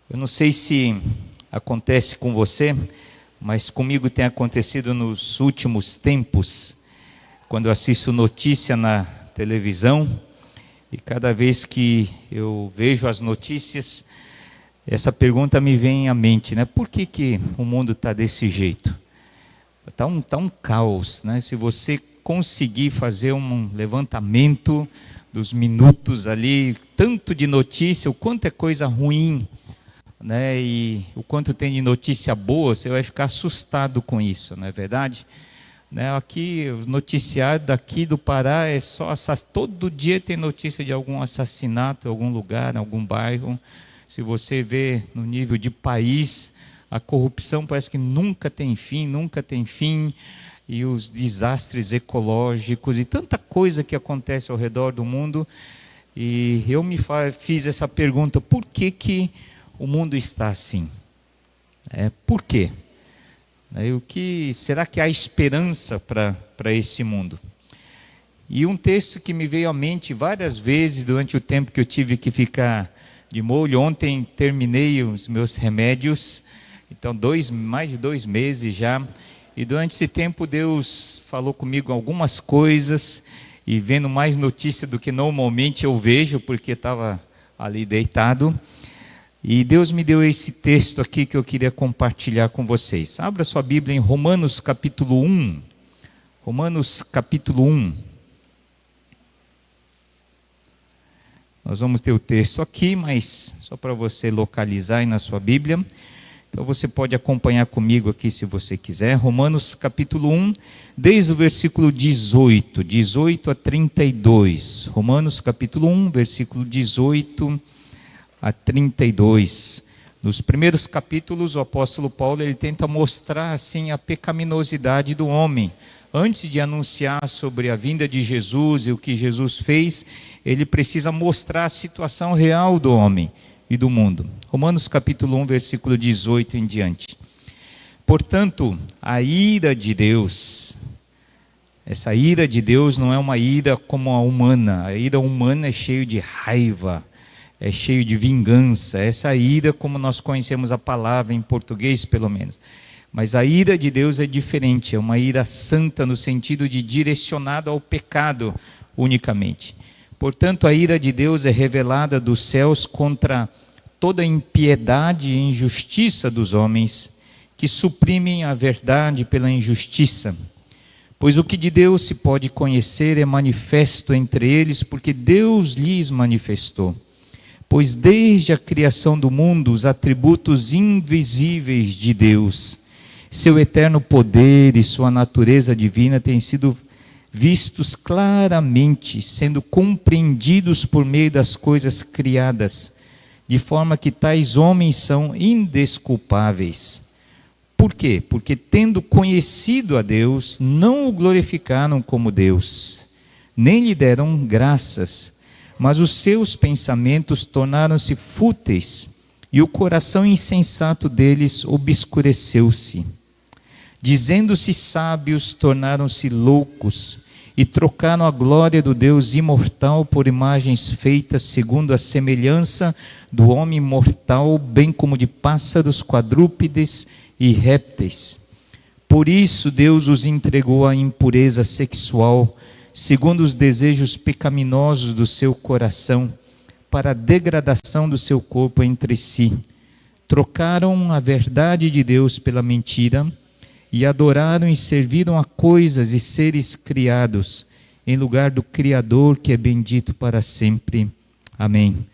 Eu não sei se acontece com você, mas comigo tem acontecido nos últimos tempos, quando eu assisto notícia na televisão, e cada vez que eu vejo as notícias, essa pergunta me vem à mente, né? Por que o mundo está desse jeito? Está um caos, né? Se você conseguir fazer um levantamento dos minutos ali, tanto de notícia, o quanto é coisa ruim, né? E o quanto tem de notícia boa, você vai ficar assustado com isso, não é verdade? Né? Aqui, o noticiário daqui do Pará é só todo dia tem notícia de algum assassinato em algum lugar, em algum bairro. Se você vê no nível de país, a corrupção parece que nunca tem fim, e os desastres ecológicos e tanta coisa que acontece ao redor do mundo. E eu fiz essa pergunta: por que o mundo está assim? Por quê? Será que há esperança para esse mundo? E um texto que me veio à mente várias vezes durante o tempo que eu tive que ficar de molho. Ontem terminei os meus remédios, então mais de 2 meses já. E durante esse tempo Deus falou comigo algumas coisas, e vendo mais notícia do que normalmente eu vejo, porque estava ali deitado. E Deus me deu esse texto aqui que eu queria compartilhar com vocês. Abra sua Bíblia em Romanos capítulo 1. Romanos capítulo 1. Nós vamos ter o texto aqui, mas só para você localizar aí na sua Bíblia. Então você pode acompanhar comigo aqui se você quiser. Romanos capítulo 1, desde o versículo 18 a 32. Romanos capítulo 1, versículo 18 a 32. Nos primeiros capítulos, o apóstolo Paulo ele tenta mostrar assim a pecaminosidade do homem. Antes de anunciar sobre a vinda de Jesus e o que Jesus fez, ele precisa mostrar a situação real do homem e do mundo. Romanos capítulo 1, versículo 18 em diante. Portanto, a ira de Deus, essa ira de Deus não é uma ira como a humana. A ira humana é cheia de raiva, é cheio de vingança. Essa ira, como nós conhecemos a palavra em português pelo menos. Mas a ira de Deus é diferente, é uma ira santa no sentido de direcionada ao pecado unicamente. Portanto, a ira de Deus é revelada dos céus contra toda a impiedade e injustiça dos homens, que suprimem a verdade pela injustiça. Pois o que de Deus se pode conhecer é manifesto entre eles, porque Deus lhes manifestou. Pois desde a criação do mundo, os atributos invisíveis de Deus, seu eterno poder e sua natureza divina têm sido vistos claramente, sendo compreendidos por meio das coisas criadas, de forma que tais homens são indesculpáveis. Por quê? Porque tendo conhecido a Deus, não o glorificaram como Deus, nem lhe deram graças, mas os seus pensamentos tornaram-se fúteis, e o coração insensato deles obscureceu-se. Dizendo-se sábios, tornaram-se loucos, e trocaram a glória do Deus imortal por imagens feitas segundo a semelhança do homem mortal, bem como de pássaros, quadrúpedes e répteis. Por isso Deus os entregou à impureza sexual, segundo os desejos pecaminosos do seu coração, para a degradação do seu corpo entre si. Trocaram a verdade de Deus pela mentira, e adoraram e serviram a coisas e seres criados, em lugar do Criador, que é bendito para sempre. Amém.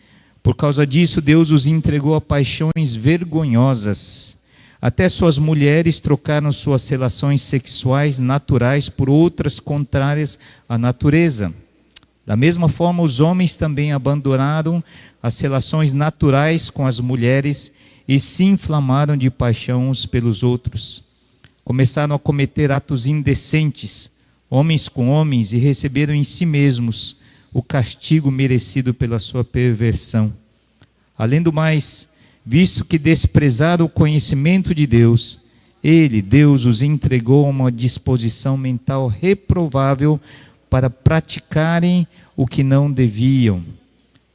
Por causa disso, Deus os entregou a paixões vergonhosas. Até suas mulheres trocaram suas relações sexuais naturais por outras contrárias à natureza. Da mesma forma, os homens também abandonaram as relações naturais com as mulheres e se inflamaram de paixão uns pelos outros. Começaram a cometer atos indecentes, homens com homens, e receberam em si mesmos o castigo merecido pela sua perversão. Além do mais, visto que desprezaram o conhecimento de Deus, Deus os entregou a uma disposição mental reprovável para praticarem o que não deviam.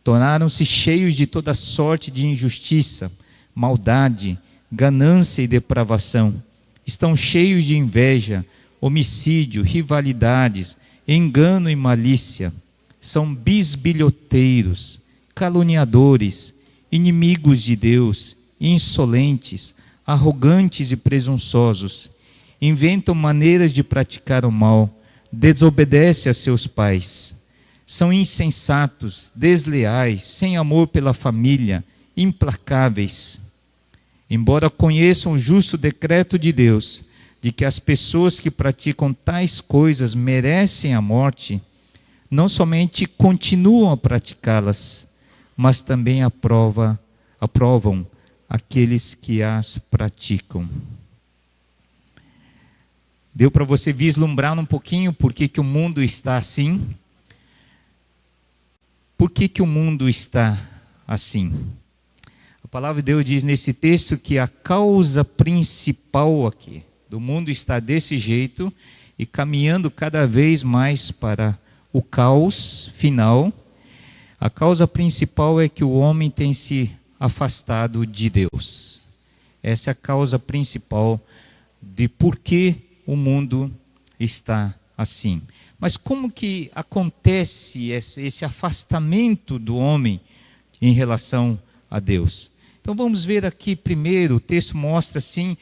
Tornaram-se cheios de toda sorte de injustiça, maldade, ganância e depravação. Estão cheios de inveja, homicídio, rivalidades, engano e malícia. São bisbilhoteiros, caluniadores, inimigos de Deus, insolentes, arrogantes e presunçosos. Inventam maneiras de praticar o mal, desobedecem a seus pais. São insensatos, desleais, sem amor pela família, implacáveis. Embora conheçam o justo decreto de Deus, de que as pessoas que praticam tais coisas merecem a morte, não somente continuam a praticá-las, mas também aprovam aqueles que as praticam. Deu para você vislumbrar um pouquinho por que o mundo está assim? Por que o mundo está assim? A palavra de Deus diz nesse texto que a causa principal aqui do mundo está desse jeito e caminhando cada vez mais para o caos final. A causa principal é que o homem tem se afastado de Deus. Essa é a causa principal de por que o mundo está assim. Mas como que acontece esse afastamento do homem em relação a Deus? Então vamos ver aqui primeiro, o texto mostra assim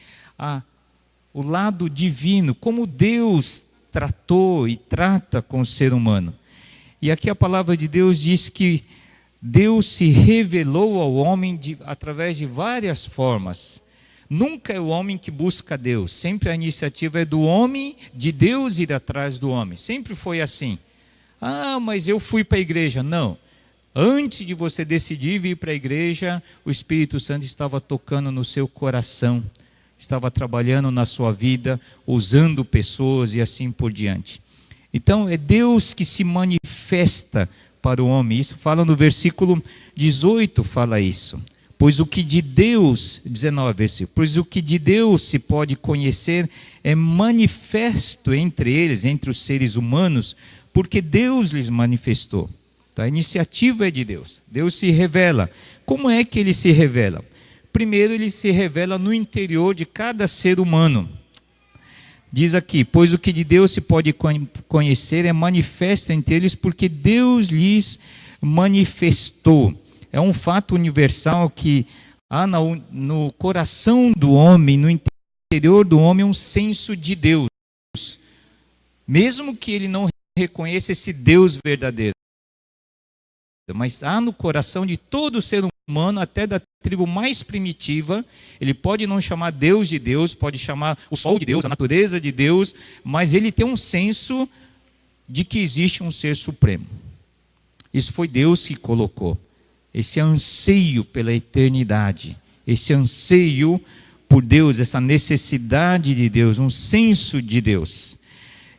o lado divino, como Deus tratou e trata com o ser humano. E aqui a palavra de Deus diz que Deus se revelou ao homem através de várias formas. Nunca é o homem que busca Deus, sempre a iniciativa é do homem, de Deus ir atrás do homem. Sempre foi assim. Mas eu fui para a igreja. Não. Antes de você decidir vir para a igreja, o Espírito Santo estava tocando no seu coração, estava trabalhando na sua vida, usando pessoas e assim por diante. Então é Deus que se manifesta para o homem. Isso fala no versículo 18, fala isso. Pois o que de Deus, 19 versículo, pois o que de Deus se pode conhecer é manifesto entre eles, entre os seres humanos, porque Deus lhes manifestou. Então, a iniciativa é de Deus. Deus se revela. Como é que ele se revela? Primeiro, ele se revela no interior de cada ser humano. Diz aqui, pois o que de Deus se pode conhecer é manifesto entre eles, porque Deus lhes manifestou. É um fato universal que há no coração do homem, no interior do homem, um senso de Deus. Mesmo que ele não reconheça esse Deus verdadeiro. Mas há no coração de todo ser humano, até da tribo mais primitiva, ele pode não chamar Deus de Deus, pode chamar o sol de Deus, a natureza de Deus, mas ele tem um senso de que existe um ser supremo. Isso foi Deus que colocou. Esse anseio pela eternidade, esse anseio por Deus, essa necessidade de Deus, um senso de Deus.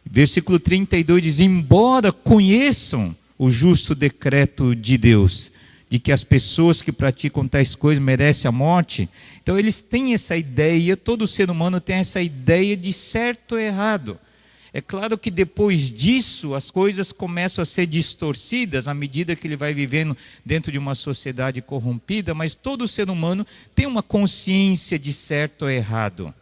Versículo 32 diz, embora conheçam o justo decreto de Deus, de que as pessoas que praticam tais coisas merecem a morte, então eles têm essa ideia, todo ser humano tem essa ideia de certo ou errado. É claro que depois disso as coisas começam a ser distorcidas à medida que ele vai vivendo dentro de uma sociedade corrompida, mas todo ser humano tem uma consciência de certo ou errado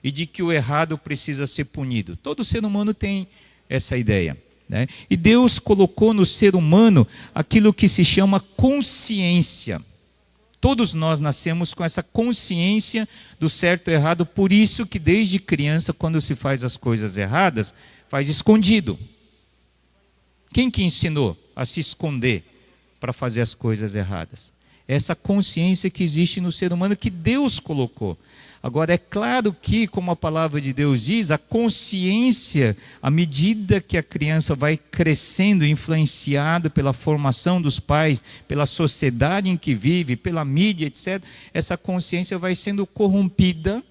e de que o errado precisa ser punido. Todo ser humano tem essa ideia, né? E Deus colocou no ser humano aquilo que se chama consciência. Todos nós nascemos com essa consciência do certo e errado, por isso que desde criança, quando se faz as coisas erradas, faz escondido. Quem que ensinou a se esconder para fazer as coisas erradas? Essa consciência que existe no ser humano que Deus colocou. Agora é claro que, como a palavra de Deus diz, a consciência, à medida que a criança vai crescendo, influenciada pela formação dos pais, pela sociedade em que vive, pela mídia, etc., essa consciência vai sendo corrompida,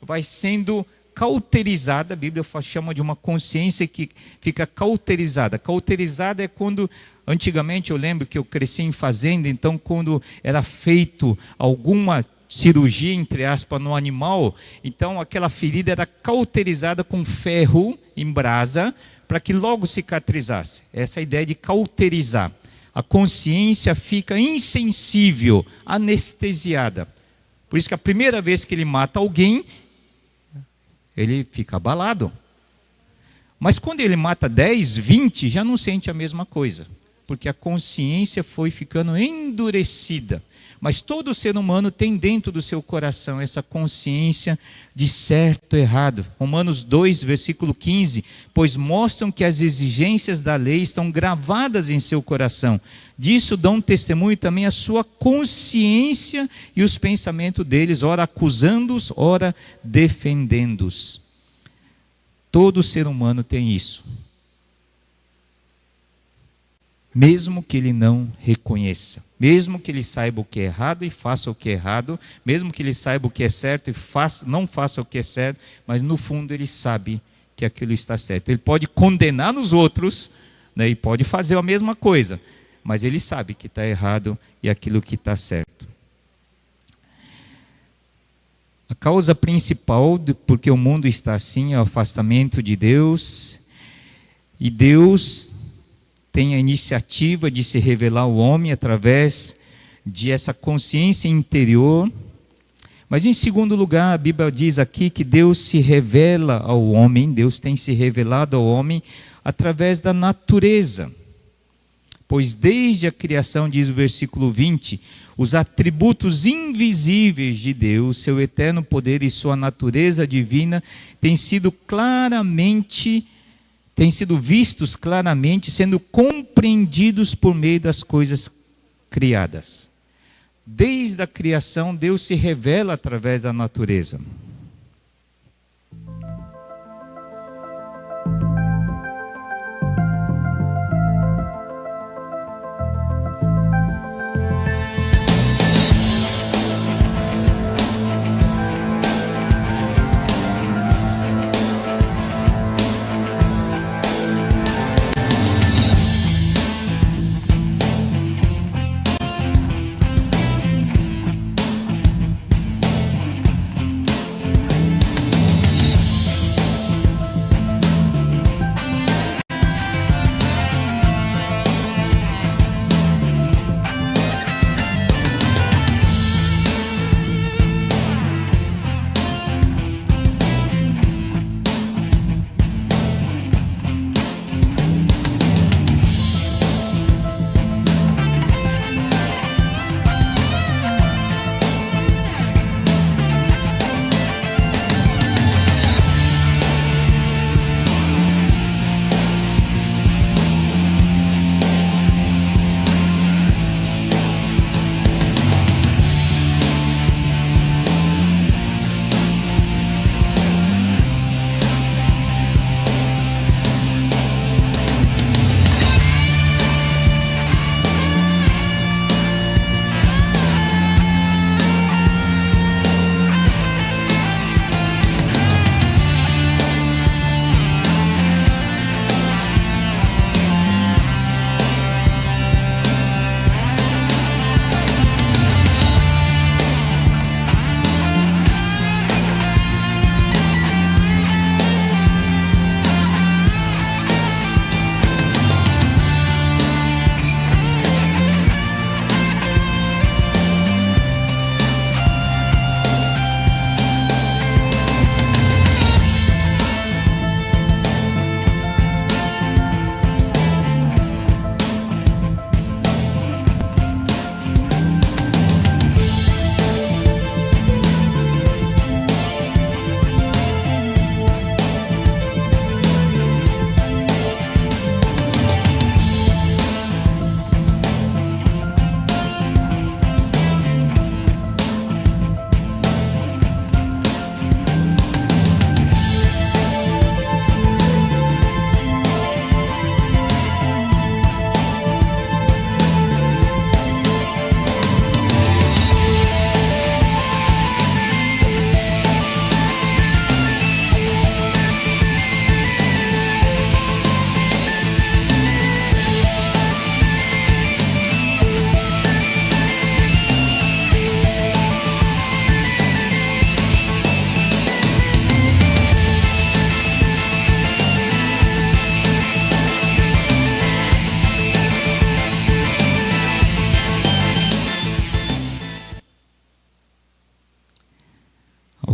vai sendo cauterizada. A Bíblia chama de uma consciência que fica cauterizada. Cauterizada é quando, antigamente eu lembro que eu cresci em fazenda, então quando era feito alguma cirurgia, entre aspas, no animal, então aquela ferida era cauterizada com ferro em brasa para que logo cicatrizasse. Essa é a ideia de cauterizar. A consciência fica insensível, anestesiada. Por isso que a primeira vez que ele mata alguém, ele fica abalado. Mas quando ele mata 10, 20, já não sente a mesma coisa. Porque a consciência foi ficando endurecida. Mas todo ser humano tem dentro do seu coração essa consciência de certo e errado. Romanos 2, versículo 15. Pois mostram que as exigências da lei estão gravadas em seu coração. Disso dão testemunho também a sua consciência e os pensamentos deles, ora acusando-os, ora defendendo-os. Todo ser humano tem isso. Mesmo que ele não reconheça, mesmo que ele saiba o que é errado e faça o que é errado, mesmo que ele saiba o que é certo e não faça o que é certo, mas no fundo ele sabe que aquilo está certo. Ele pode condenar nos outros, né, e pode fazer a mesma coisa, mas ele sabe que está errado e aquilo que está certo. A causa principal porque o mundo está assim é o afastamento de Deus, e Deus tem a iniciativa de se revelar ao homem através de essa consciência interior. Mas em segundo lugar, a Bíblia diz aqui que Deus se revela ao homem, Deus tem se revelado ao homem através da natureza. Pois desde a criação, diz o versículo 20, os atributos invisíveis de Deus, seu eterno poder e sua natureza divina têm sido vistos claramente, sendo compreendidos por meio das coisas criadas. Desde a criação, Deus se revela através da natureza.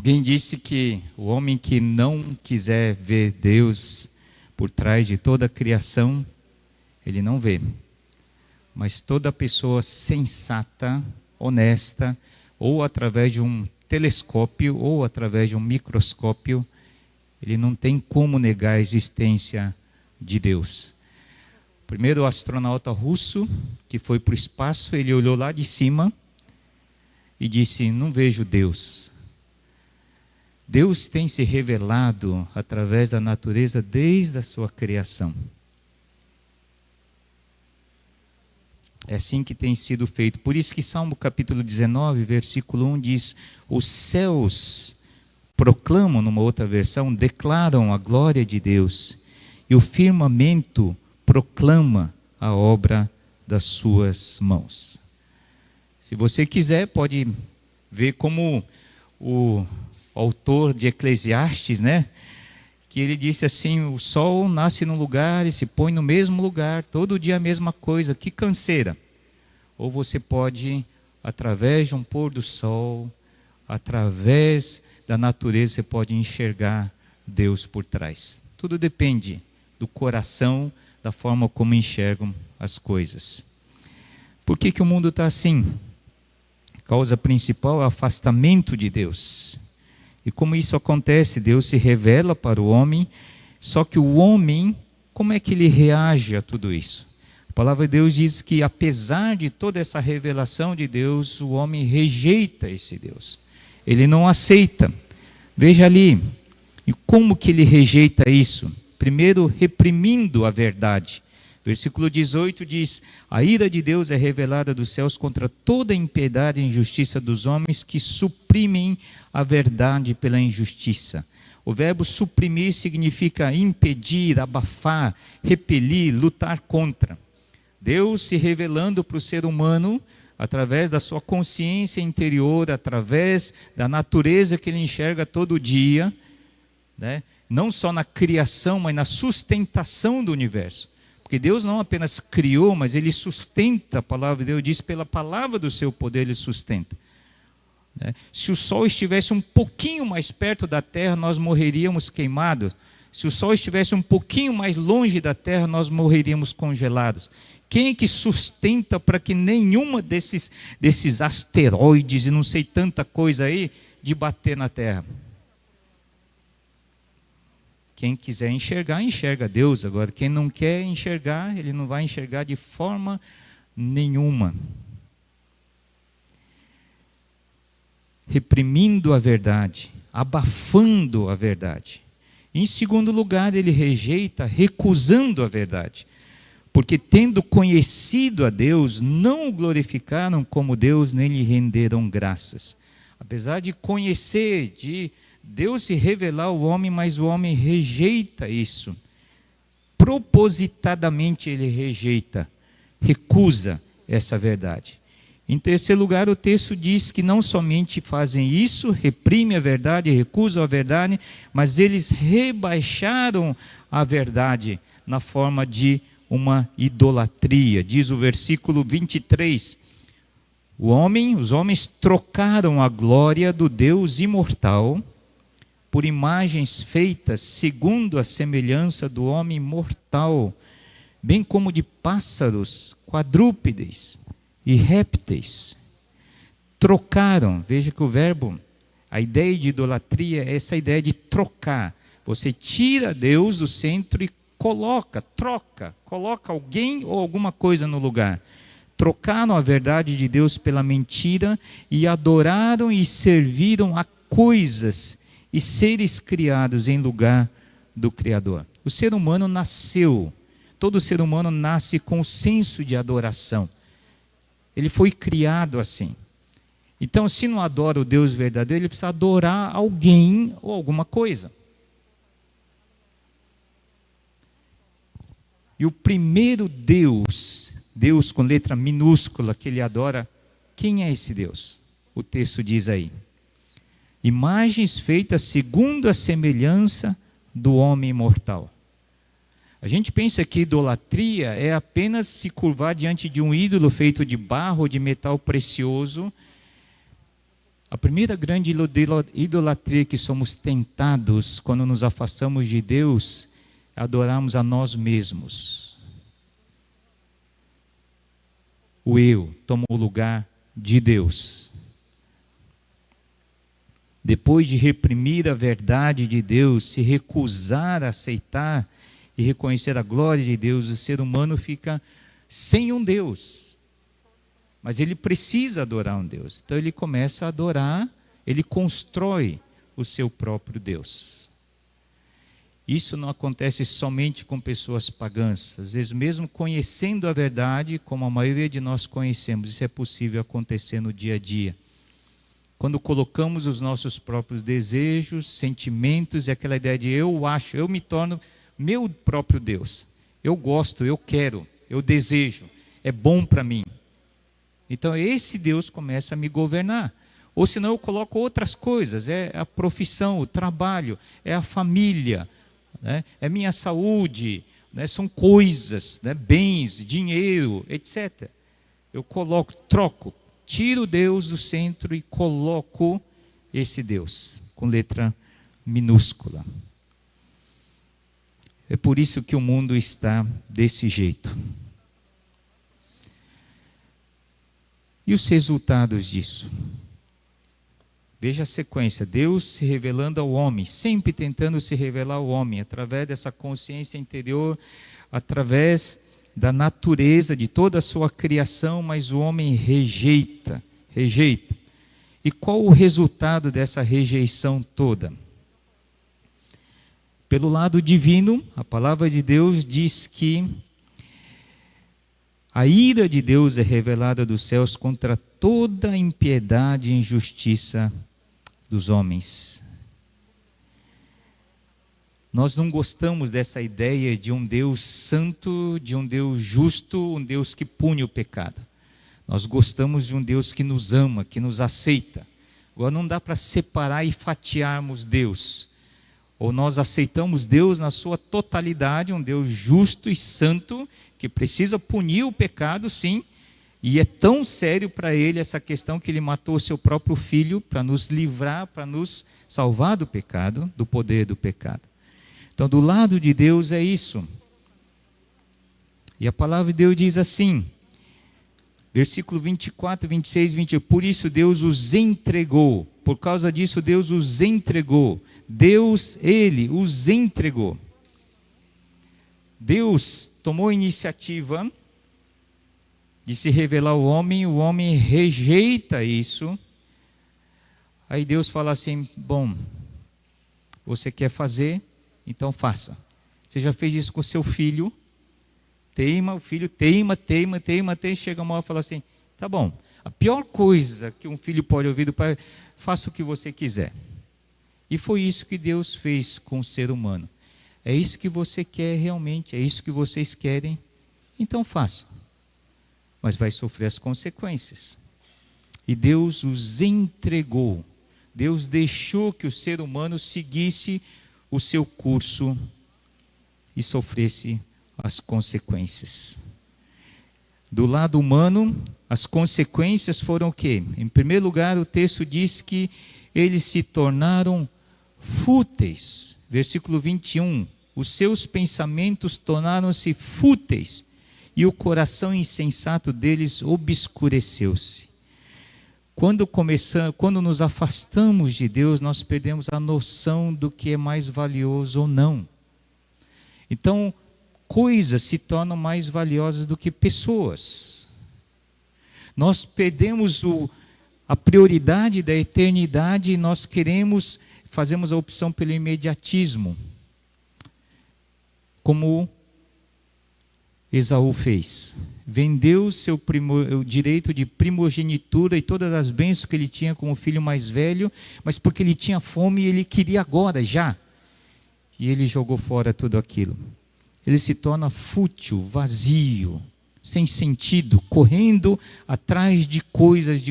Alguém disse que o homem que não quiser ver Deus por trás de toda a criação, ele não vê. Mas toda pessoa sensata, honesta, ou através de um telescópio, ou através de um microscópio, ele não tem como negar a existência de Deus. Primeiro, o astronauta russo, que foi para o espaço, ele olhou lá de cima e disse: não vejo Deus. Deus tem se revelado através da natureza desde a sua criação. É assim que tem sido feito. Por isso que Salmo capítulo 19, versículo 1 diz: os céus proclamam, numa outra versão, declaram a glória de Deus, e o firmamento proclama a obra das suas mãos. Se você quiser, pode ver como o autor de Eclesiastes, né? Que ele disse assim: o sol nasce num lugar e se põe no mesmo lugar, todo dia a mesma coisa, que canseira. Ou você pode, através de um pôr do sol, através da natureza, você pode enxergar Deus por trás. Tudo depende do coração, da forma como enxergam as coisas. Por que o mundo está assim? A causa principal é o afastamento de Deus. E como isso acontece? Deus se revela para o homem, só que o homem, como é que ele reage a tudo isso? A palavra de Deus diz que apesar de toda essa revelação de Deus, o homem rejeita esse Deus. Ele não aceita. Veja ali, e como que ele rejeita isso? Primeiro, reprimindo a verdade. Versículo 18 diz: a ira de Deus é revelada dos céus contra toda a impiedade e injustiça dos homens que suprimem a verdade pela injustiça. O verbo suprimir significa impedir, abafar, repelir, lutar contra. Deus se revelando para o ser humano através da sua consciência interior, através da natureza que ele enxerga todo dia, né? Não só na criação, mas na sustentação do universo. Porque Deus não apenas criou, mas Ele sustenta. A palavra de Deus diz: pela palavra do seu poder Ele sustenta. Se o sol estivesse um pouquinho mais perto da terra, nós morreríamos queimados. Se o sol estivesse um pouquinho mais longe da terra, nós morreríamos congelados. Quem é que sustenta para que nenhuma desses asteroides e não sei tanta coisa aí, de bater na terra? Quem quiser enxergar, enxerga Deus. Agora, quem não quer enxergar, ele não vai enxergar de forma nenhuma. Reprimindo a verdade, abafando a verdade. Em segundo lugar, ele rejeita, recusando a verdade. Porque tendo conhecido a Deus, não o glorificaram como Deus, nem lhe renderam graças. Apesar de conhecer, de Deus se revelar ao homem, mas o homem rejeita isso. Propositadamente ele rejeita, recusa essa verdade. Em terceiro lugar, o texto diz que não somente fazem isso, reprimem a verdade, recusam a verdade, mas eles rebaixaram a verdade na forma de uma idolatria. Diz o versículo 23, os homens trocaram a glória do Deus imortal por imagens feitas segundo a semelhança do homem mortal, bem como de pássaros, quadrúpedes e répteis. Trocaram, veja que o verbo, a ideia de idolatria é essa ideia de trocar. Você tira Deus do centro e coloca alguém ou alguma coisa no lugar. Trocaram a verdade de Deus pela mentira e adoraram e serviram a coisas e seres criados em lugar do Criador. O ser humano nasceu, todo ser humano nasce com o senso de adoração. Ele foi criado assim. Então, se não adora o Deus verdadeiro, ele precisa adorar alguém ou alguma coisa. E o primeiro Deus com letra minúscula que ele adora, quem é esse Deus? O texto diz aí: imagens feitas segundo a semelhança do homem mortal. A gente pensa que idolatria é apenas se curvar diante de um ídolo feito de barro ou de metal precioso A primeira grande idolatria que somos tentados quando nos afastamos de Deus é adorarmos a nós mesmos. O eu toma o lugar de Deus. Depois de reprimir a verdade de Deus, se recusar a aceitar e reconhecer a glória de Deus, o ser humano fica sem um Deus. Mas ele precisa adorar um Deus. Então ele começa a adorar, ele constrói o seu próprio Deus. Isso não acontece somente com pessoas pagãs. Às vezes, mesmo conhecendo a verdade, como a maioria de nós conhecemos, isso é possível acontecer no dia a dia. Quando colocamos os nossos próprios desejos, sentimentos e aquela ideia de eu acho, eu me torno meu próprio Deus. Eu gosto, eu quero, eu desejo, é bom para mim. Então esse Deus começa a me governar. Ou senão eu coloco outras coisas, é a profissão, o trabalho, é a família, né? É minha saúde, né? São coisas, né? Bens, dinheiro, etc. Eu coloco, troco. Tiro Deus do centro e coloco esse Deus, com letra minúscula. É por isso que o mundo está desse jeito. E os resultados disso? Veja a sequência, Deus se revelando ao homem, sempre tentando se revelar ao homem, através dessa consciência interior, através da natureza de toda a sua criação, mas o homem rejeita. E qual o resultado dessa rejeição toda? Pelo lado divino, a palavra de Deus diz que a ira de Deus é revelada dos céus contra toda a impiedade e injustiça dos homens. Nós não gostamos dessa ideia de um Deus santo, de um Deus justo, um Deus que pune o pecado. Nós gostamos de um Deus que nos ama, que nos aceita. Agora não dá para separar e fatiarmos Deus. Ou nós aceitamos Deus na sua totalidade, um Deus justo e santo, que precisa punir o pecado, sim. E é tão sério para ele essa questão que ele matou o seu próprio filho para nos livrar, para nos salvar do pecado, do poder do pecado. Então, do lado de Deus é isso. E a palavra de Deus diz assim, versículo 24, 26, 28. Por isso Deus os entregou. Por causa disso Deus os entregou. Deus, Ele os entregou. Deus tomou a iniciativa de se revelar ao homem, o homem rejeita isso. Aí Deus fala assim, bom, você quer fazer? Então faça. Você já fez isso com seu filho? Teima, o filho teima, chega uma hora e fala assim, tá bom, a pior coisa que um filho pode ouvir do pai, faça o que você quiser. E foi isso que Deus fez com o ser humano. É isso que você quer realmente, é isso que vocês querem, então faça. Mas vai sofrer as consequências. E Deus os entregou. Deus deixou que o ser humano seguisse o seu curso e sofresse as consequências. Do lado humano, as consequências foram o quê? Em primeiro lugar, o texto diz que eles se tornaram fúteis. Versículo 21. Os seus pensamentos tornaram-se fúteis e o coração insensato deles obscureceu-se. Quando nos afastamos de Deus, nós perdemos a noção do que é mais valioso ou não. Então, coisas se tornam mais valiosas do que pessoas. Nós perdemos a prioridade da eternidade e nós fazemos a opção pelo imediatismo. Como Esaú fez. Vendeu o direito de primogenitura e todas as bênçãos que ele tinha como filho mais velho, mas porque ele tinha fome e ele queria agora, já. E ele jogou fora tudo aquilo. Ele se torna fútil, vazio, sem sentido, correndo atrás de coisas.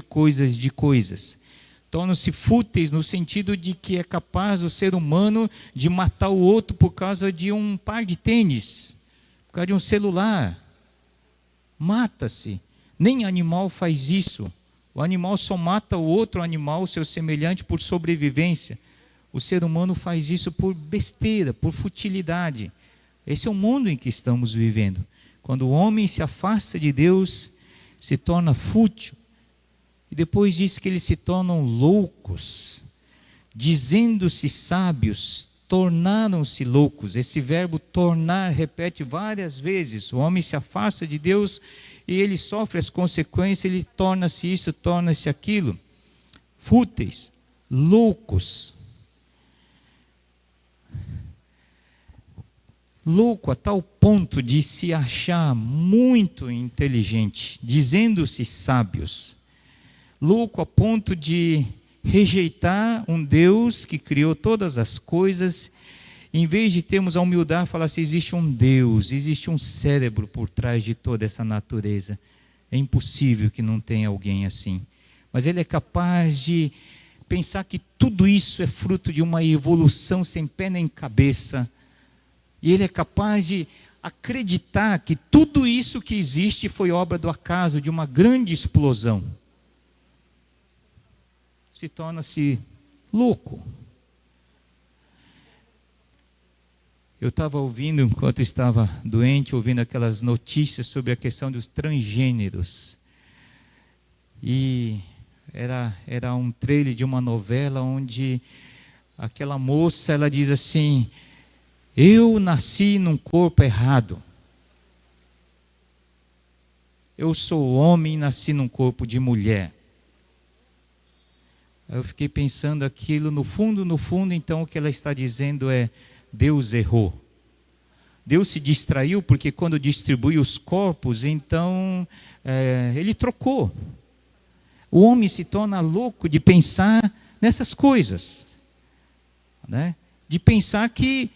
Tornam-se fúteis no sentido de que é capaz o ser humano de matar o outro por causa de um par de tênis, por causa de um celular. Mata-se. Nem animal faz isso. O animal só mata o outro animal, seu semelhante, por sobrevivência. O ser humano faz isso por besteira, por futilidade. Esse é o mundo em que estamos vivendo. Quando o homem se afasta de Deus, se torna fútil. E depois diz que eles se tornam loucos. Dizendo-se sábios, tornaram-se loucos. Esse verbo tornar repete várias vezes. O homem se afasta de Deus e ele sofre as consequências, ele torna-se isso, torna-se aquilo. Fúteis, loucos. Louco a tal ponto de se achar muito inteligente, dizendo-se sábios. Louco a ponto de rejeitar um Deus que criou todas as coisas. Em vez de termos a humildade, falar assim, existe um Deus, existe um cérebro por trás de toda essa natureza. É impossível que não tenha alguém assim. Mas ele é capaz de pensar que tudo isso é fruto de uma evolução sem pé nem cabeça. E ele é capaz de acreditar que tudo isso que existe foi obra do acaso, de uma grande explosão. Se torna-se louco. Eu estava ouvindo, enquanto estava doente, ouvindo aquelas notícias sobre a questão dos transgêneros. E era um trailer de uma novela onde aquela moça, ela diz assim, eu nasci num corpo errado. Eu sou homem e nasci num corpo de mulher. Eu fiquei pensando aquilo, no fundo, então o que ela está dizendo é, Deus errou. Deus se distraiu porque quando distribui os corpos, então ele trocou. O homem se torna louco de pensar nessas coisas, né? De pensar que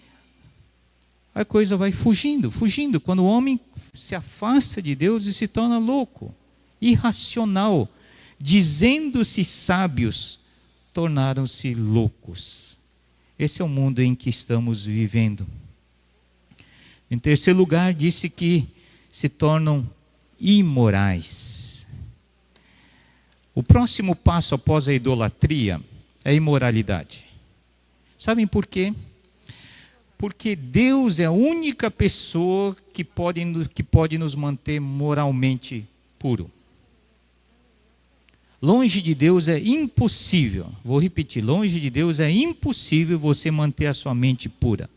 a coisa vai fugindo. Quando o homem se afasta de Deus e se torna louco, irracional, dizendo-se sábios, tornaram-se loucos. Esse é o mundo em que estamos vivendo. Em terceiro lugar, disse que se tornam imorais. O próximo passo após a idolatria é a imoralidade. Sabem por quê? Porque Deus é a única pessoa que pode nos manter moralmente puro. Longe de Deus é impossível, vou repetir, longe de Deus é impossível você manter a sua mente pura.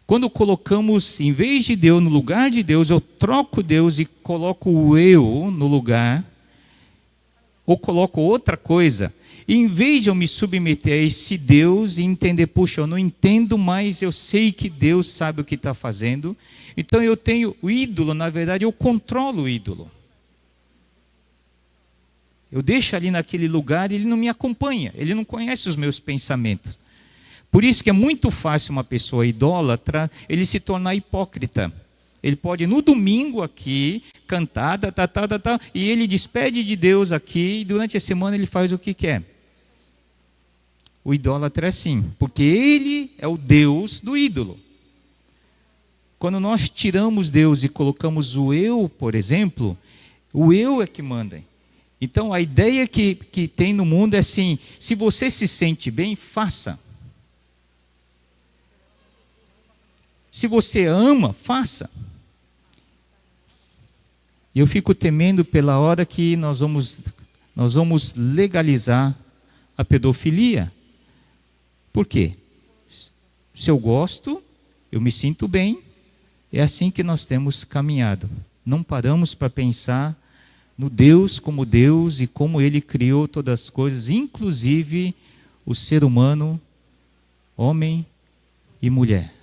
Quando colocamos, em vez de Deus, no lugar de Deus, eu troco Deus e coloco o eu no lugar, ou coloco outra coisa, e em vez de eu me submeter a esse Deus e entender, puxa, eu não entendo, mas eu sei que Deus sabe o que está fazendo, então eu tenho o ídolo, na verdade eu controlo o ídolo. Eu deixo ali naquele lugar e ele não me acompanha, ele não conhece os meus pensamentos. Por isso que é muito fácil uma pessoa idólatra, ele se tornar hipócrita. Ele pode no domingo aqui, cantar, e ele despede de Deus aqui, e durante a semana ele faz o que quer. O idólatra é assim, porque ele é o Deus do ídolo. Quando nós tiramos Deus e colocamos o eu, por exemplo, o eu é que manda. Então a ideia que tem no mundo é assim, se você se sente bem, faça. Se você ama, faça. E eu fico temendo pela hora que nós vamos legalizar a pedofilia. Por quê? Se eu gosto, eu me sinto bem, é assim que nós temos caminhado. Não paramos para pensar no Deus como Deus e como Ele criou todas as coisas, inclusive o ser humano, homem e mulher.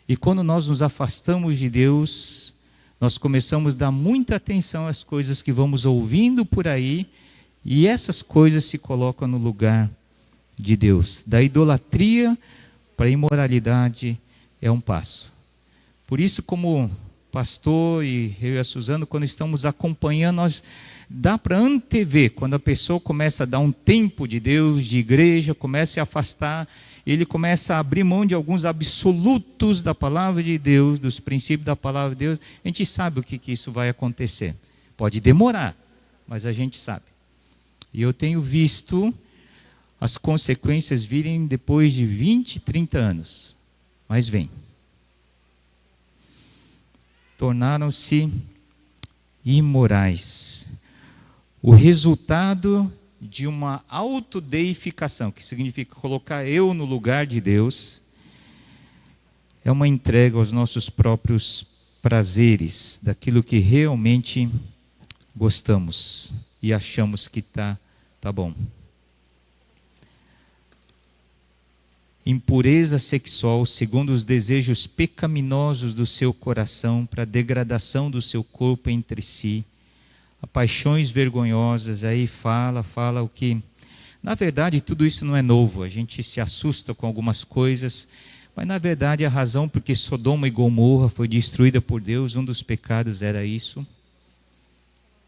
E quando nós nos afastamos de Deus, nós começamos a dar muita atenção às coisas que vamos ouvindo por aí, e essas coisas se colocam no lugar de Deus. Da idolatria para a imoralidade é um passo. Por isso, como pastor e eu e a Suzana, quando estamos acompanhando, dá para antever, quando a pessoa começa a dar um tempo de Deus, de igreja, começa a se afastar, ele começa a abrir mão de alguns absolutos da palavra de Deus, dos princípios da palavra de Deus, a gente sabe o que isso vai acontecer. Pode demorar, mas a gente sabe. E eu tenho visto as consequências virem depois de 20, 30 anos. Mas vem. Tornaram-se imorais. O resultado de uma autodeificação, que significa colocar eu no lugar de Deus, é uma entrega aos nossos próprios prazeres, daquilo que realmente gostamos e achamos que tá bom. Impureza sexual, segundo os desejos pecaminosos do seu coração, para a degradação do seu corpo entre si, a paixões vergonhosas, aí fala o que... Na verdade, tudo isso não é novo, a gente se assusta com algumas coisas, mas na verdade a razão porque Sodoma e Gomorra foi destruída por Deus, um dos pecados era isso,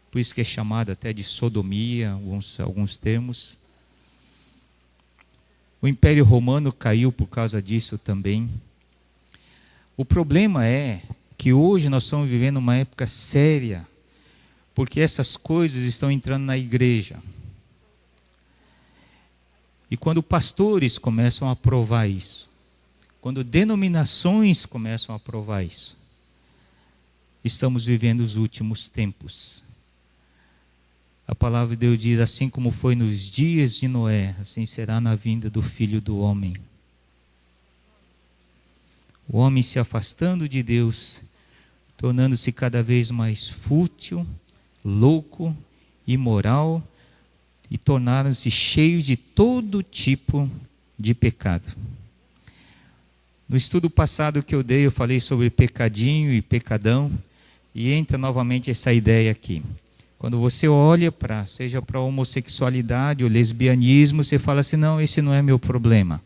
por isso que é chamado até de sodomia, alguns termos. O Império Romano caiu por causa disso também. O problema é que hoje nós estamos vivendo uma época séria, porque essas coisas estão entrando na igreja. E quando pastores começam a aprovar isso, quando denominações começam a aprovar isso, estamos vivendo os últimos tempos. A palavra de Deus diz, assim como foi nos dias de Noé, assim será na vinda do Filho do Homem. O homem se afastando de Deus, tornando-se cada vez mais fútil, louco, imoral, e tornaram-se cheios de todo tipo de pecado. No estudo passado que eu dei, eu falei sobre pecadinho e pecadão, e entra novamente essa ideia aqui. Quando você olha seja para a homossexualidade ou lesbianismo, você fala assim, não, esse não é meu problema.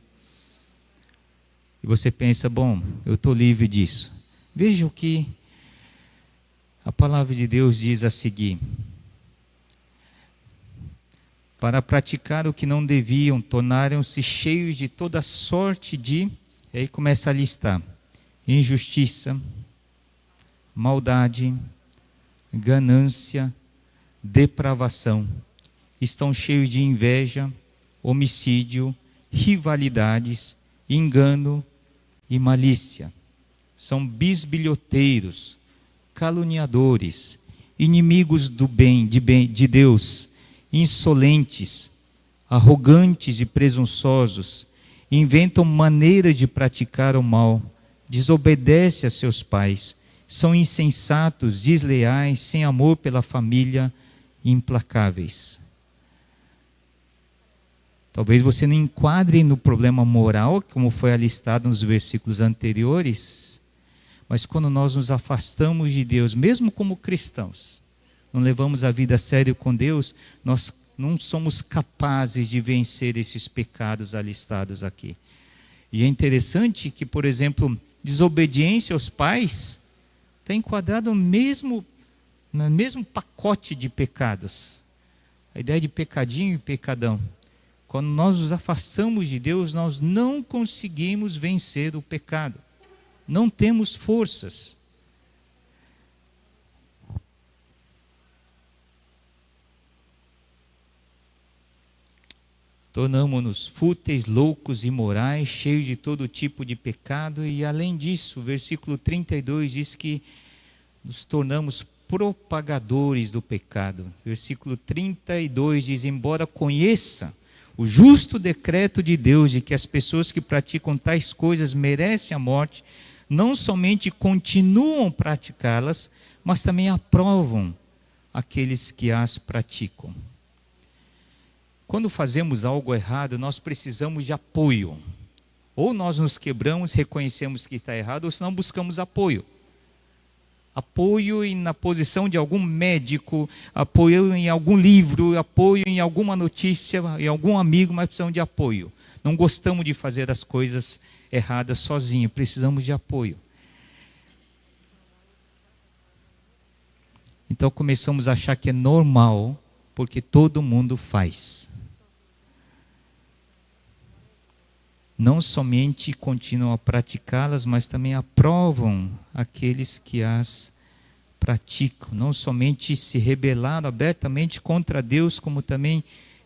E você pensa, bom, eu estou livre disso. Veja o que a palavra de Deus diz a seguir. Para praticar o que não deviam, tornaram-se cheios de toda sorte de... E aí começa a listar. Injustiça, maldade, ganância, depravação, estão cheios de inveja, homicídio, rivalidades, engano e malícia. São bisbilhoteiros, caluniadores, inimigos do bem, de Deus, insolentes, arrogantes e presunçosos, inventam maneiras de praticar o mal, desobedecem a seus pais, são insensatos, desleais, sem amor pela família, implacáveis. Talvez você não enquadre no problema moral, como foi alistado nos versículos anteriores, mas quando nós nos afastamos de Deus, mesmo como cristãos, não levamos a vida a sério com Deus, nós não somos capazes de vencer esses pecados alistados aqui. E é interessante que, por exemplo, desobediência aos pais está enquadrado no mesmo pacote de pecados. A ideia de pecadinho e pecadão. Quando nós nos afastamos de Deus, nós não conseguimos vencer o pecado. Não temos forças. Tornamo-nos fúteis, loucos, imorais, cheios de todo tipo de pecado. E além disso, o versículo 32 diz que nos tornamos propagadores do pecado. Versículo 32 diz, embora conheça o justo decreto de Deus de que as pessoas que praticam tais coisas merecem a morte, não somente continuam a praticá-las, mas também aprovam aqueles que as praticam. Quando fazemos algo errado, nós precisamos de apoio. Ou nós nos quebramos, reconhecemos que está errado, ou senão buscamos apoio. Apoio na posição de algum médico, apoio em algum livro, apoio em alguma notícia, em algum amigo, mas precisamos de apoio. Não gostamos de fazer as coisas erradas sozinho, precisamos de apoio. Então começamos a achar que é normal, porque todo mundo faz. Não somente continuam a praticá-las, mas também aprovam aqueles que as praticam. Não somente se rebelaram abertamente contra Deus, como também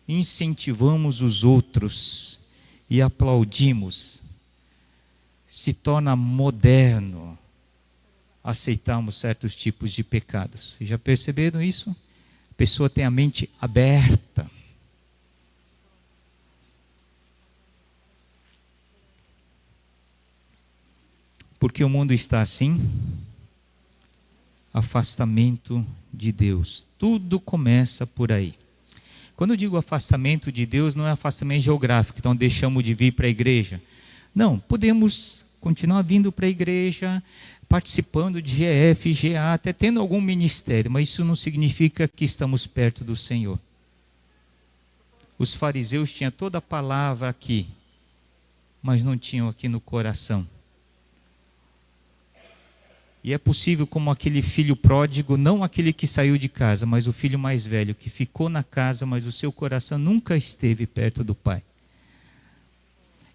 incentivamos os outros e aplaudimos. Se torna moderno aceitarmos certos tipos de pecados. Vocês já perceberam isso? A pessoa tem a mente aberta. Porque o mundo está assim? Afastamento de Deus. Tudo começa por aí. Quando eu digo afastamento de Deus, não é afastamento geográfico, então deixamos de vir para a igreja. Não, podemos continuar vindo para a igreja, participando de GF, GA, até tendo algum ministério, mas isso não significa que estamos perto do Senhor. Os fariseus tinham toda a palavra aqui, mas não tinham aqui no coração. E é possível, como aquele filho pródigo, não aquele que saiu de casa, mas o filho mais velho, que ficou na casa, mas o seu coração nunca esteve perto do Pai.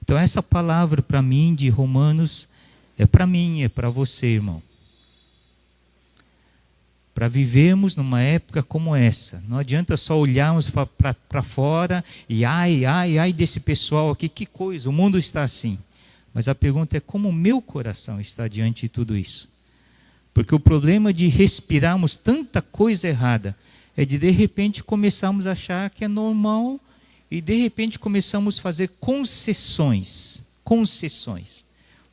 Então essa palavra para mim de Romanos é para mim, é para você, irmão. Para vivermos numa época como essa. Não adianta só olharmos para fora e ai desse pessoal aqui, que coisa, o mundo está assim. Mas a pergunta é como o meu coração está diante de tudo isso. Porque o problema de respirarmos tanta coisa errada é de repente começarmos a achar que é normal e de repente começamos a fazer concessões.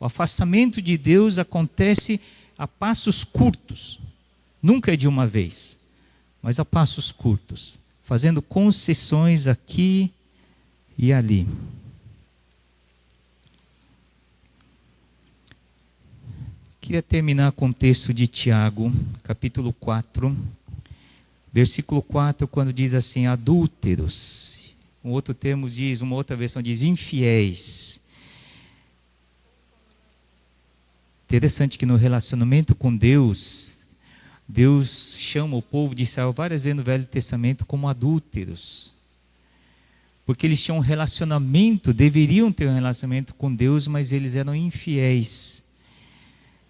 O afastamento de Deus acontece a passos curtos. Nunca é de uma vez, mas a passos curtos, fazendo concessões aqui e ali. Queria terminar com o texto de Tiago, capítulo 4, versículo 4, quando diz assim, adúlteros. Um outro termo diz, uma outra versão diz, infiéis. Interessante que no relacionamento com Deus, Deus chama o povo de Israel várias vezes no Velho Testamento como adúlteros. Porque eles tinham um relacionamento, deveriam ter um relacionamento com Deus, mas eles eram infiéis.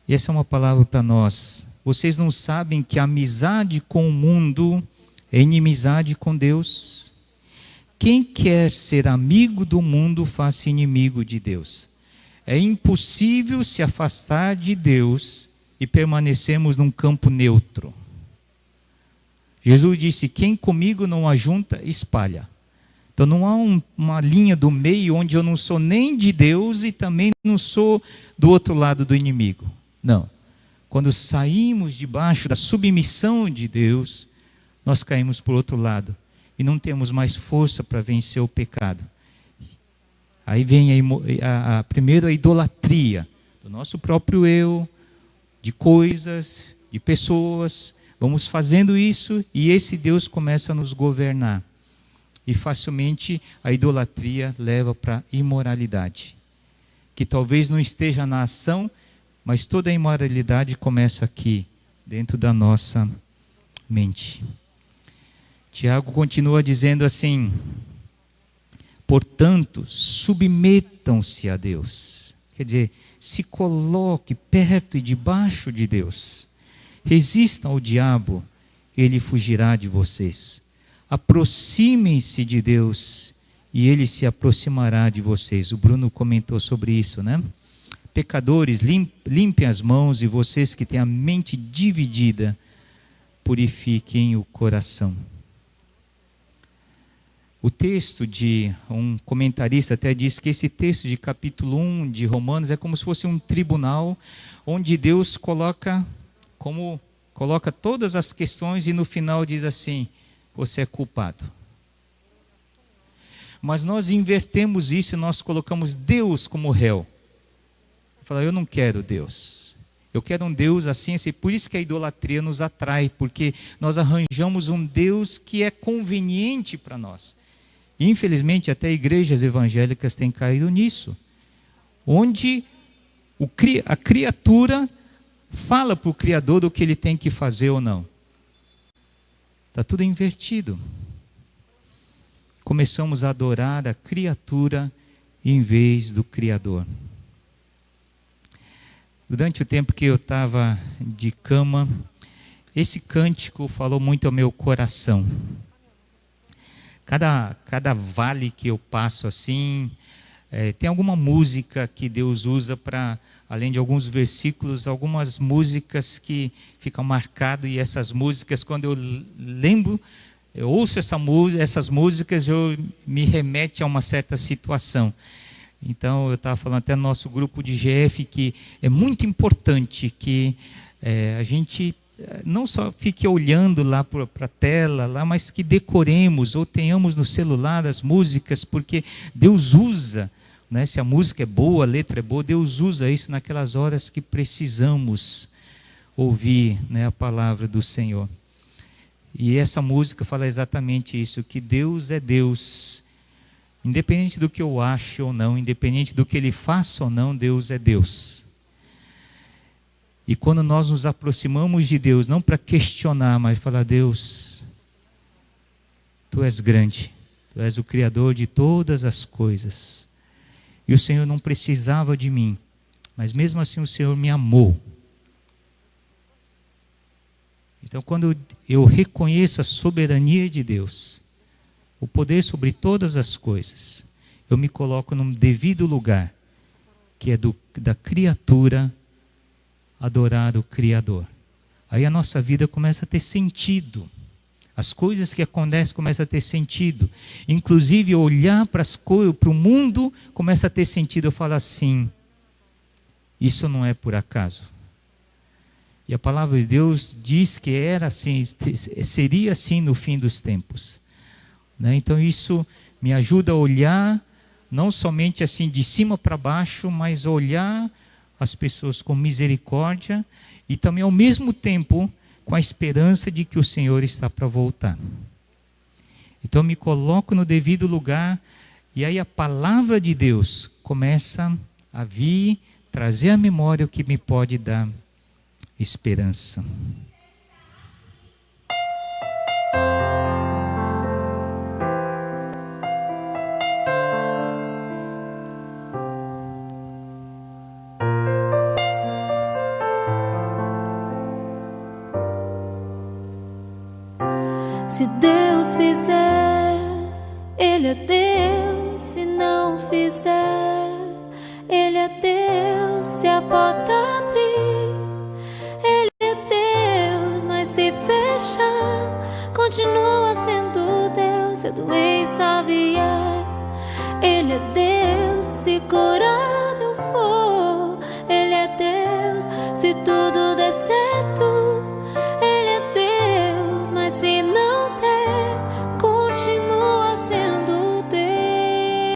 E essa é uma palavra para nós. Vocês não sabem que a amizade com o mundo é inimizade com Deus? Quem quer ser amigo do mundo, faz-se inimigo de Deus. É impossível se afastar de Deus e permanecermos num campo neutro. Jesus disse, quem comigo não ajunta, espalha. Então não há uma linha do meio onde eu não sou nem de Deus e também não sou do outro lado do inimigo. Não. Quando saímos debaixo da submissão de Deus, nós caímos por outro lado e não temos mais força para vencer o pecado. Aí vem primeiro a idolatria do nosso próprio eu, de coisas, de pessoas. Vamos fazendo isso e esse Deus começa a nos governar. E facilmente a idolatria leva para a imoralidade, que talvez não esteja na ação, mas toda a imoralidade começa aqui, dentro da nossa mente. Tiago continua dizendo assim, portanto, submetam-se a Deus. Quer dizer, se coloque perto e debaixo de Deus. Resistam ao diabo, ele fugirá de vocês. Aproximem-se de Deus e ele se aproximará de vocês. O Bruno comentou sobre isso, né? Pecadores, limpem as mãos, e vocês que têm a mente dividida, purifiquem o coração. O texto de um comentarista até diz que esse texto de capítulo 1 de Romanos é como se fosse um tribunal, onde Deus coloca todas as questões e no final diz assim, você é culpado. Mas nós invertemos isso e nós colocamos Deus como réu. Falar, eu não quero Deus, eu quero um Deus assim, por isso que a idolatria nos atrai, porque nós arranjamos um Deus que é conveniente para nós. Infelizmente até igrejas evangélicas têm caído nisso, onde a criatura fala para o Criador o que ele tem que fazer ou não. Está tudo invertido. Começamos a adorar a criatura em vez do Criador. Durante o tempo que eu estava de cama, esse cântico falou muito ao meu coração. Cada vale que eu passo assim, tem alguma música que Deus usa para, além de alguns versículos, algumas músicas que ficam marcadas, e essas músicas, quando eu lembro, eu ouço essas músicas, eu me remete a uma certa situação. Então, eu estava falando até no nosso grupo de GF que é muito importante que a gente não só fique olhando lá para a tela, lá, mas que decoremos ou tenhamos no celular as músicas, porque Deus usa, né, se a música é boa, a letra é boa, Deus usa isso naquelas horas que precisamos ouvir, né, a palavra do Senhor. E essa música fala exatamente isso, que Deus é Deus. Independente do que eu ache ou não, independente do que Ele faça ou não, Deus é Deus. E quando nós nos aproximamos de Deus, não para questionar, mas falar: Deus, Tu és grande, Tu és o Criador de todas as coisas. E o Senhor não precisava de mim, mas mesmo assim o Senhor me amou. Então, quando eu reconheço a soberania de Deus, o poder sobre todas as coisas, eu me coloco num devido lugar, que é da criatura adorar o Criador. Aí a nossa vida começa a ter sentido. As coisas que acontecem começam a ter sentido. Inclusive olhar para as coisas, para o mundo, começa a ter sentido. Eu falo assim: isso não é por acaso. E a palavra de Deus diz que era assim, seria assim no fim dos tempos. Né? Então isso me ajuda a olhar, não somente assim de cima para baixo, mas olhar as pessoas com misericórdia e também ao mesmo tempo com a esperança de que o Senhor está para voltar. Então eu me coloco no devido lugar, e aí a palavra de Deus começa a vir, trazer à memória o que me pode dar esperança. Se Deus fizer, Ele é Deus. Se não fizer, Ele é Deus. Se a porta abrir, Ele é Deus. Mas se fechar, continua sendo Deus. Se a doença vier, Ele é Deus. Se curado eu for, Ele é Deus. Se tudo der certo, Ele é Deus. Mas se não der, continua sendo Deus.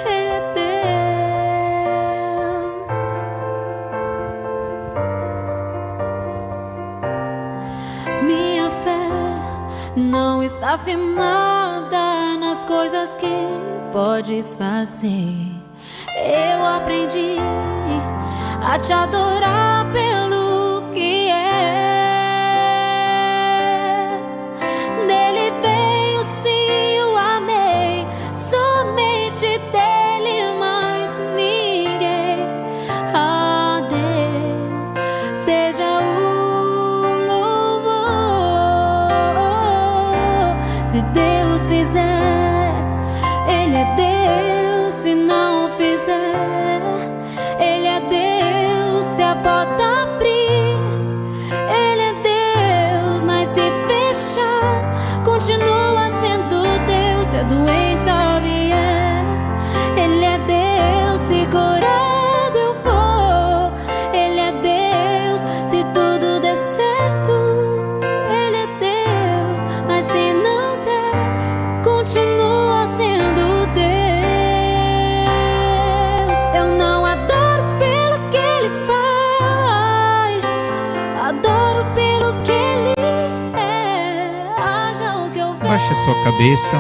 Ele é Deus. Minha fé não está firmada nas coisas que podes fazer. Eu aprendi a te adorar pelo que és. Dele veio, sim, eu amei. Somente dele, mais ninguém. A Deus seja o louvor. Se Deus fizer, Ele é Deus. Se não fizer, Ele é Deus. Se a porta abrir, Ele é Deus. Mas se fechar, continua sendo Deus. Se a doença vier, Ele é Deus. Se curado eu for, Ele é Deus. Se tudo der certo, Ele é Deus. Mas se não der, continua sendo Deus. Eu não adoro pelo que Ele faz, adoro pelo que Ele é. Haja o que eu ver, Baixe a sua cabeça.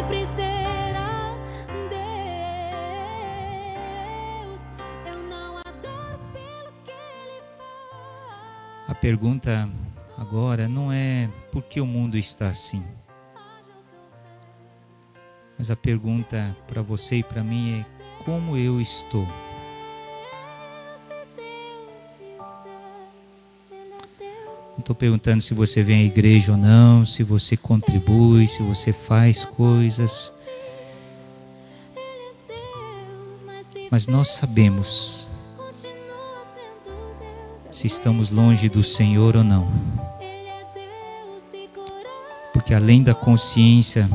sempre será Deus. Eu não adoro pelo que Ele faz. A pergunta agora não é por que o mundo está assim. Mas a pergunta para você e para mim é: como eu estou? Não estou perguntando se você vem à igreja ou não, se você contribui, se você faz coisas. Mas nós sabemos se estamos longe do Senhor ou não. Porque além da consciência,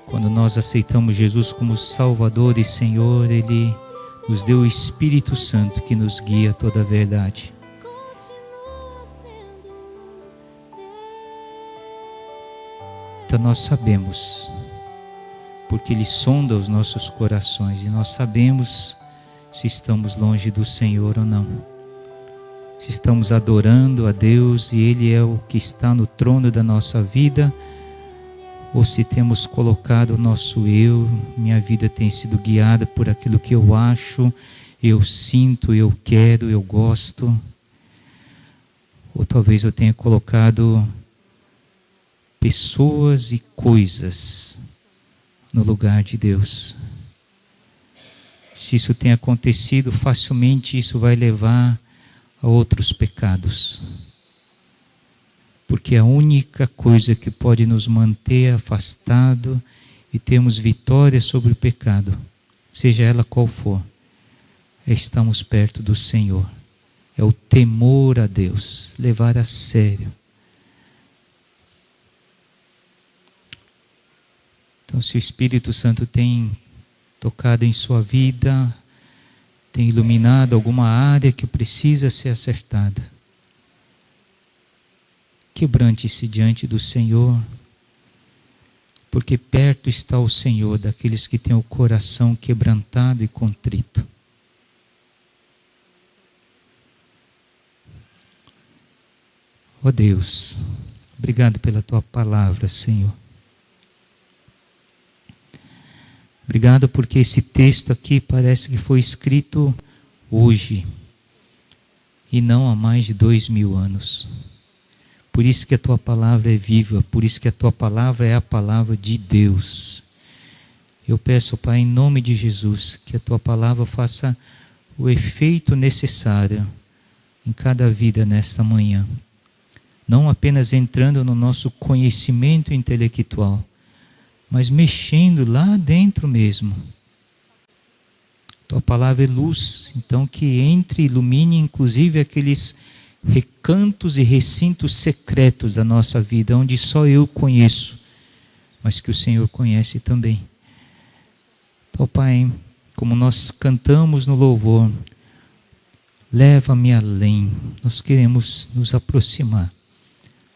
quando nós aceitamos Jesus como Salvador e Senhor, Ele nos deu o Espírito Santo que nos guia a toda a verdade. Então nós sabemos, porque Ele sonda os nossos corações, e nós sabemos se estamos longe do Senhor ou não. Se estamos adorando a Deus e Ele é o que está no trono da nossa vida, ou se temos colocado o nosso eu, minha vida tem sido guiada por aquilo que eu acho, eu sinto, eu quero, eu gosto. Ou talvez eu tenha colocado pessoas e coisas no lugar de Deus. Se isso tem acontecido, facilmente isso vai levar a outros pecados. Porque a única coisa que pode nos manter afastado e termos vitória sobre o pecado, seja ela qual for, é estarmos perto do Senhor. É o temor a Deus, levar a sério. Então, se o Espírito Santo tem tocado em sua vida, tem iluminado alguma área que precisa ser acertada, quebrante-se diante do Senhor, porque perto está o Senhor daqueles que têm o coração quebrantado e contrito. Ó Deus, obrigado pela Tua palavra, Senhor. Obrigado porque esse texto aqui parece que foi escrito hoje e não há mais de 2000 anos. Por isso que a Tua palavra é viva, por isso que a Tua palavra é a palavra de Deus. Eu peço, Pai, em nome de Jesus, que a Tua palavra faça o efeito necessário em cada vida nesta manhã. Não apenas entrando no nosso conhecimento intelectual, mas mexendo lá dentro mesmo. Tua palavra é luz, então que entre e ilumine inclusive aqueles recantos e recintos secretos da nossa vida, onde só eu conheço, mas que o Senhor conhece também. Então, Pai, como nós cantamos no louvor, leva-me além, nós queremos nos aproximar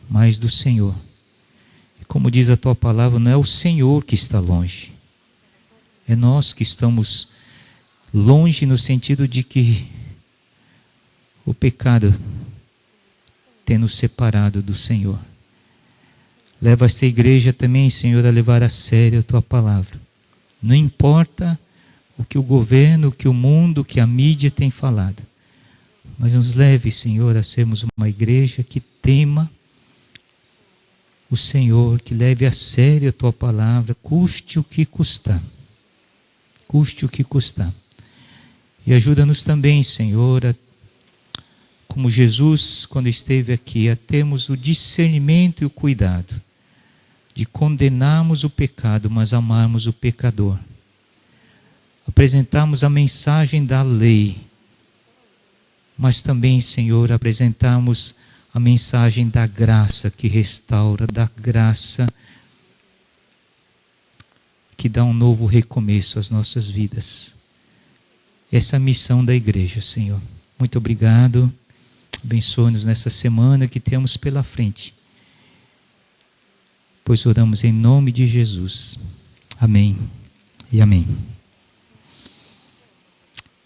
mais do Senhor. Como diz a Tua palavra, não é o Senhor que está longe, é nós que estamos longe no sentido de que o pecado tem nos separado do Senhor. Leva esta igreja também, Senhor, a levar a sério a Tua palavra. Não importa o que o governo, o que o mundo, o que a mídia tem falado, mas nos leve, Senhor, a sermos uma igreja que tema o Senhor, que leve a sério a Tua palavra, custe o que custar. Custe o que custar. E ajuda-nos também, Senhor, como Jesus, quando esteve aqui, a termos o discernimento e o cuidado de condenarmos o pecado, mas amarmos o pecador. Apresentarmos a mensagem da lei, mas também, Senhor, apresentarmos a mensagem da graça que restaura, da graça que dá um novo recomeço às nossas vidas. Essa é a missão da igreja, Senhor. Muito obrigado. Abençoe-nos nessa semana que temos pela frente. Pois oramos em nome de Jesus. Amém e amém.